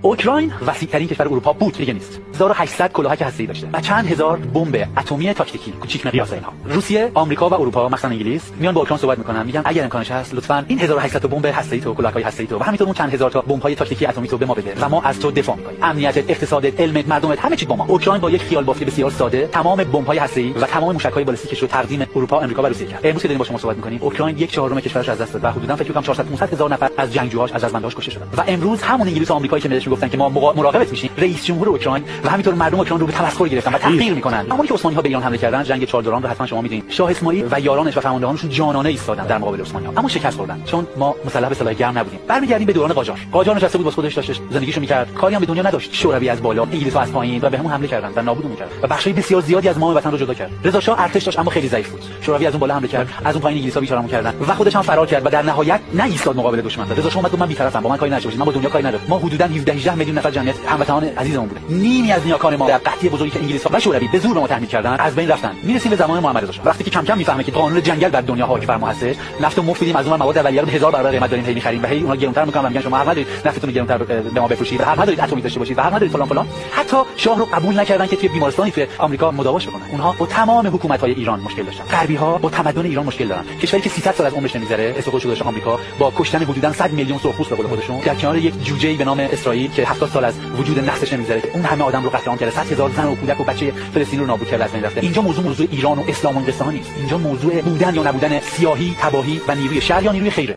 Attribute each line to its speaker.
Speaker 1: اوکراین وسیع‌ترین کشور اروپا بود، دیگه نیست. 1800 کلاهک هسته‌ای داشته و چند هزار بمب اتمی تاکتیکی کوچیک مقیاس اینها. روسیه، آمریکا و اروپا، مثلا انگلیس، میان با اوکراین صحبت میکنن، میگن اگر امکانش هست لطفاً این 1800 تا بمب هسته‌ای تو، کلاهک‌های هسته‌ای تو و همینطور اون چند هزار تا بمب‌های تاکتیکی اتمی تو به ما بده و ما از تو دفاع می‌کنیم. امنیتت، اقتصادت، علمت، مردمت، همه چی با ما. اوکراین با یک خیال بافی بسیار ساده تمام بمب‌های هسته‌ای و تمام موشک‌های بالستیکش رو تقدیم اروپا، آمریکا و روسیه کرد. امروز که داریم با شما صحبت می‌کنیم، اوکراین 1/4 کشورش از دست داد و حدوداً فکر کنم 400 هزار نفر از جنگجوهاش، از رزمندهاش کشته شدن. و امروز همون انگلیس و آمریکایی که بهش میگفتن که ما مراقبت میشیم، رئیس جمهور اوکراین و همینطور مردم اوکراین رو به تمسخر گرفتن و تحقیر می‌کنن. همونی که عثمانی‌ها به ایران حمله کردن، جنگ 4 دوران رو حتما شما می‌دونید. شاه اسماعیل و یارانش و فرماندهانشون جانانه ایستادن در مقابل عثمانی‌ها، اما شکست خوردن چون ما مسلح به سلاح گرم نبودیم. برمیگردیم به دوران قاجار نشسته بود واسه خودش، داشت زندگیشو می‌کرد، کاری هم به دنیا نداشت. شوروی از بالا، انگلیس‌ها از پایین و بهمون حمله کردن و نابودمون کردن و بخشای بسیار زیادی از مام وطن رو جدا کرد. رضا شاه ارتش داشت اما خیلی ضعیف بود. شوروی از اون بالا حمله کرد، از اون پایین انگلیس‌ها بیچارهمون کردن و خودش هم فرار کرد و در نهایت نایستاد مقابل دشمن. رضا شاه اومد گفت من بی‌طرفم، با من کاری نداشته باشید، من با دنیا کاری ندارم. ما حدوداً 17-18 میلیون نفر جمعیت هموطنان عزیزمون بودیم. نیمی از نیاکان ما در قحطی بزرگی که انگلیس‌ها و شوروی به زور به ما تحمیل کردن از بین رفتن. میرسیم به زمان محمد رضا شاه. وقتی که کم کم میفهمه که قانون جنگل بر دنیا حاکم فرما هستش، نفت مفیدیم، از اون مواد اولیه رو 1000 برابر قیمت داریم می‌خریم و هی اونا گرونتر می‌کنن و میگن شما حق ندارید نفتتون رو گرونتر به ما بفروشید و حق ندارید اتمی داشته باشید و حق ندارید فلان فلان. حتی شاه رو قبول نکردن که توی بیمارستانی توی آمریکا مداواش بکنن. اونها با تمام حکومت‌های ایران مشکل داشتن. غربی‌ها با تمدن ایران مشکل دارن. کشوری که 300 سال از عمرش نمی‌گذره، استقلال شده باشه آمریکا با کشتن حدوداً 100 میلیون سرخپوست به قول خودشون در کنار یک جوجه‌ای به نام اسرائیل که 70 سال از وجود نسلش نمی‌گذره، اون همه آدم رو قتل عام کرده، 100,000 زن و کودک و بچه فلسطینی رو نابود کرده، از بین رفته. اینجا موضوع ایران و اسلام و انقسام نیست. اینجا موضوع بودن یا نبودن سیاهی، تباهی و نیروی شر یا نیروی خیره.